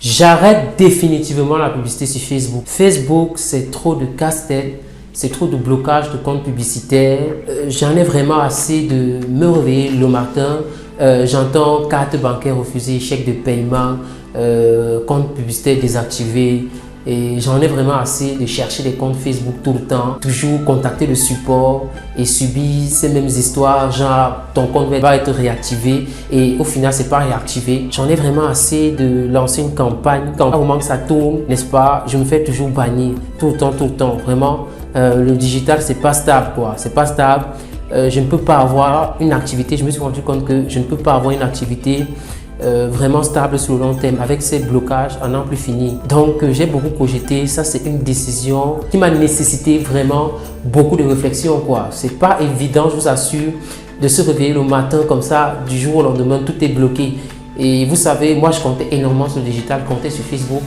J'arrête définitivement la publicité sur Facebook. Facebook, c'est trop de casse-tête. C'est trop de blocage de comptes publicitaires. J'en ai vraiment assez de me réveiller le matin. J'entends carte bancaire refusée, chèque de paiement, compte publicitaire désactivé. Et j'en ai vraiment assez de chercher des comptes Facebook tout le temps. Toujours contacter le support et subir ces mêmes histoires. Genre, ton compte va être réactivé et au final, c'est pas réactivé. J'en ai vraiment assez de lancer une campagne. Quand au moment que ça tourne, n'est-ce pas, je me fais toujours bannir tout le temps. Vraiment. Le digital, c'est pas stable, quoi. C'est pas stable. Je ne peux pas avoir une activité. Je me suis rendu compte que je ne peux pas avoir une activité vraiment stable sur le long terme avec ces blocages à n'en plus finir. Donc, j'ai beaucoup cogité. Ça, c'est une décision qui m'a nécessité vraiment beaucoup de réflexion, quoi. C'est pas évident, je vous assure, de se réveiller le matin comme ça, du jour au lendemain, tout est bloqué. Et vous savez, moi, je comptais énormément sur le digital, je comptais sur Facebook.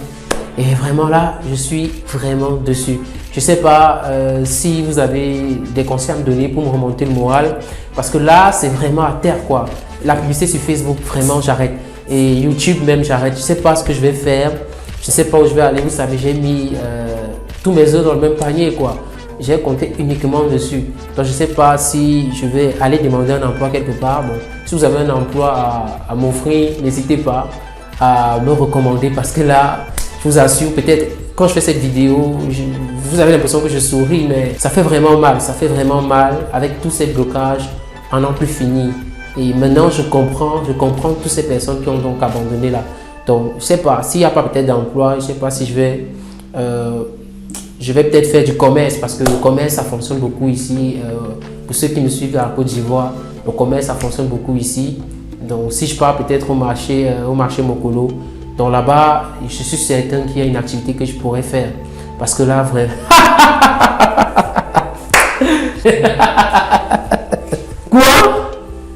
Et vraiment là, je suis vraiment dessus. Je ne sais pas si vous avez des conseils à me donner pour me remonter le moral. Parce que là, c'est vraiment à terre, quoi. La publicité sur Facebook, vraiment, j'arrête. Et YouTube même, j'arrête. Je ne sais pas ce que je vais faire. Je ne sais pas où je vais aller. Vous savez, j'ai mis tous mes œufs dans le même panier, quoi. J'ai compté uniquement dessus. Donc, je ne sais pas si je vais aller demander un emploi quelque part. Bon, si vous avez un emploi à m'offrir, n'hésitez pas à me recommander. Parce que là, je vous assure, peut-être quand je fais cette vidéo, vous avez l'impression que je souris, mais ça fait vraiment mal. Ça fait vraiment mal avec tous ces blocages en n'en plus finir. Et maintenant, je comprends toutes ces personnes qui ont donc abandonné là. Donc, je ne sais pas, s'il n'y a pas peut-être d'emploi, je ne sais pas si je vais peut-être faire du commerce parce que le commerce, ça fonctionne beaucoup ici. Pour ceux qui me suivent à la Côte d'Ivoire, le commerce, ça fonctionne beaucoup ici. Donc, si je pars peut-être au marché Mokolo, donc là-bas, je suis certain qu'il y a une activité que je pourrais faire. Parce que là, vraiment... Quoi?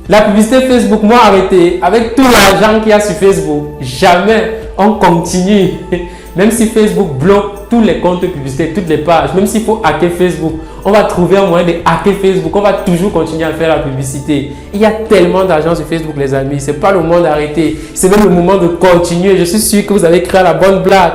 La publicité Facebook, moi arrêté. Avec tout l'argent qu'il y a sur Facebook, jamais on continue. Même si Facebook bloque tous les comptes publicitaires, toutes les pages, même s'il faut hacker Facebook, on va trouver un moyen de hacker Facebook. On va toujours continuer à faire la publicité. Il y a tellement d'argent sur Facebook, les amis. C'est pas le moment d'arrêter. C'est même le moment de continuer. Je suis sûr que vous avez créé la bonne blague.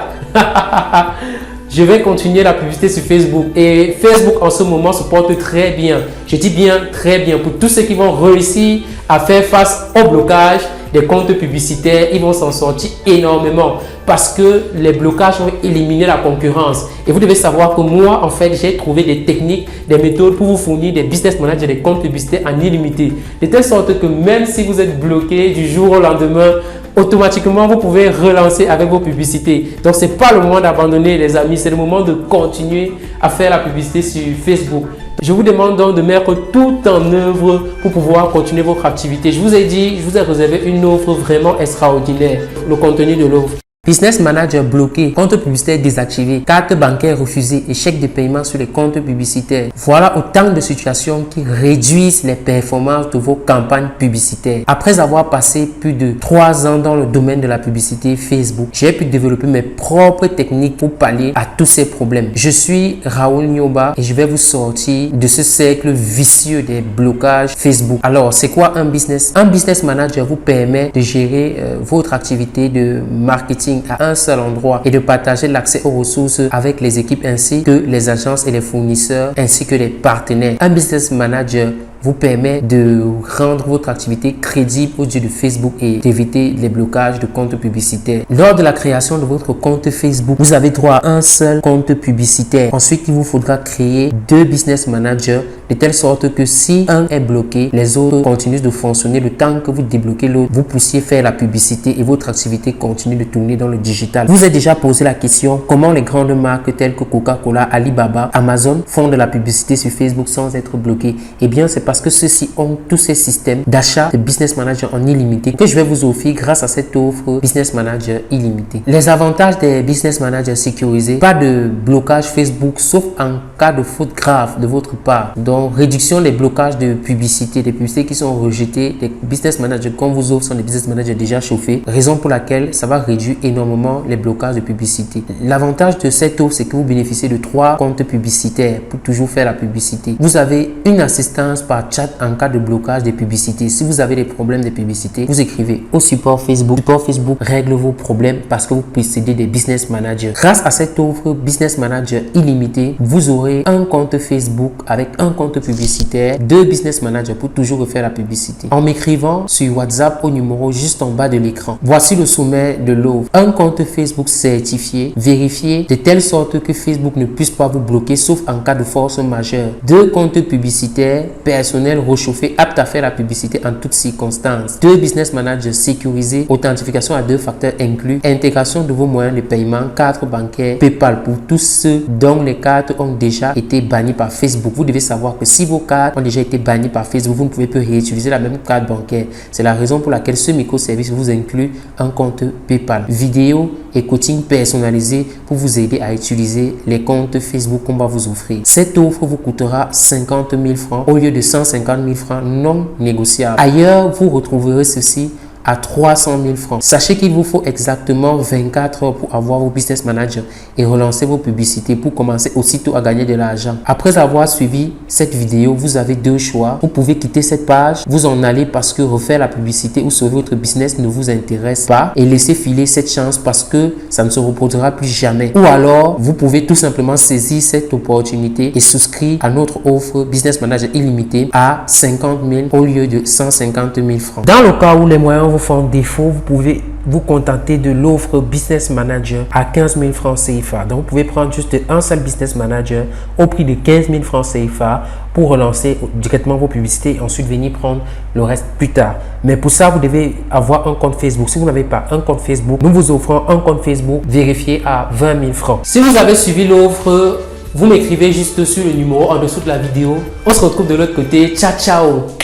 Je vais continuer la publicité sur Facebook. Et Facebook, en ce moment, se porte très bien. Je dis bien, très bien. Pour tous ceux qui vont réussir à faire face au blocage des comptes publicitaires, ils vont s'en sortir énormément parce que les blocages ont éliminé la concurrence. Et vous devez savoir que moi, en fait, j'ai trouvé des techniques, des méthodes pour vous fournir des business managers, des comptes publicitaires en illimité. De telle sorte que même si vous êtes bloqué du jour au lendemain, automatiquement, vous pouvez relancer avec vos publicités. Donc, ce n'est pas le moment d'abandonner, les amis. C'est le moment de continuer à faire la publicité sur Facebook. Je vous demande donc de mettre tout en œuvre pour pouvoir continuer votre activité. Je vous ai dit, je vous ai réservé une offre vraiment extraordinaire. Le contenu de l'offre. Business Manager bloqué, compte publicitaire désactivé, carte bancaire refusée et chèque de paiement sur les comptes publicitaires. Voilà autant de situations qui réduisent les performances de vos campagnes publicitaires. Après avoir passé plus de 3 ans dans le domaine de la publicité Facebook, j'ai pu développer mes propres techniques pour pallier à tous ces problèmes. Je suis Raoul Nyoba et je vais vous sortir de ce cercle vicieux des blocages Facebook. Alors, c'est quoi un business? Un business manager vous permet de gérer votre activité de marketing à un seul endroit et de partager l'accès aux ressources avec les équipes ainsi que les agences et les fournisseurs ainsi que les partenaires. Un business manager vous permet de rendre votre activité crédible aux yeux de Facebook et d'éviter les blocages de comptes publicitaires. Lors de la création de votre compte Facebook, vous avez droit à un seul compte publicitaire. Ensuite, il vous faudra créer 2 business managers de telle sorte que si un est bloqué, les autres continuent de fonctionner le temps que vous débloquez l'autre. Vous puissiez faire la publicité et votre activité continue de tourner dans le digital. Vous avez déjà posé la question comment les grandes marques telles que Coca-Cola, Alibaba, Amazon font de la publicité sur Facebook sans être bloquées? Eh bien, c'est parce que ceux-ci ont tous ces systèmes d'achat de Business Manager en illimité que je vais vous offrir grâce à cette offre Business Manager illimité. Les avantages des Business Managers sécurisés: pas de blocage Facebook sauf en cas de faute grave de votre part. Donc, réduction des blocages de publicité, des publicités qui sont rejetées. Les Business Managers qu'on vous offre sont des Business Managers déjà chauffés, raison pour laquelle ça va réduire énormément les blocages de publicité. L'avantage de cette offre, c'est que vous bénéficiez de 3 comptes publicitaires pour toujours faire la publicité. Vous avez une assistance par WhatsApp en cas de blocage des publicités. Si vous avez des problèmes de publicité, vous écrivez au support Facebook. Support Facebook règle vos problèmes parce que vous possédez des business managers. Grâce à cette offre Business Manager illimité, vous aurez un compte Facebook avec un compte publicitaire, 2 business managers pour toujours refaire la publicité. En m'écrivant sur WhatsApp au numéro juste en bas de l'écran. Voici le sommet de l'offre. Un compte Facebook certifié, vérifié de telle sorte que Facebook ne puisse pas vous bloquer sauf en cas de force majeure. 2 comptes publicitaires personnels réchauffés aptes à faire la publicité en toutes circonstances. 2 business managers sécurisés, authentification à 2 facteurs inclus, intégration de vos moyens de paiement, carte bancaire, PayPal pour tous ceux dont les cartes ont déjà été bannies par Facebook. Vous devez savoir que si vos cartes ont déjà été bannies par Facebook, vous ne pouvez plus réutiliser la même carte bancaire. C'est la raison pour laquelle ce microservice vous inclut un compte PayPal. Vidéo et coaching personnalisé pour vous aider à utiliser les comptes Facebook qu'on va vous offrir. Cette offre vous coûtera 50 000 francs au lieu de 150 000 francs non négociables. Ailleurs, vous retrouverez ceci à 300 000 francs. Sachez qu'il vous faut exactement 24 heures pour avoir vos business managers et relancer vos publicités pour commencer aussitôt à gagner de l'argent. Après avoir suivi cette vidéo, vous avez 2 choix. Vous pouvez quitter cette page, vous en allez parce que refaire la publicité ou sauver votre business ne vous intéresse pas et laisser filer cette chance parce que ça ne se reproduira plus jamais. Ou alors, vous pouvez tout simplement saisir cette opportunité et souscrire à notre offre Business Manager illimité à 50 000 au lieu de 150 000 francs. Dans le cas où les moyens vous font défaut, vous pouvez vous contenter de l'offre Business Manager à 15 000 francs CFA. Donc, vous pouvez prendre juste un seul Business Manager au prix de 15 000 francs CFA pour relancer directement vos publicités et ensuite venir prendre le reste plus tard. Mais pour ça, vous devez avoir un compte Facebook. Si vous n'avez pas un compte Facebook, nous vous offrons un compte Facebook vérifié à 20 000 francs. Si vous avez suivi l'offre, vous m'écrivez juste sur le numéro en dessous de la vidéo. On se retrouve de l'autre côté. Ciao, ciao!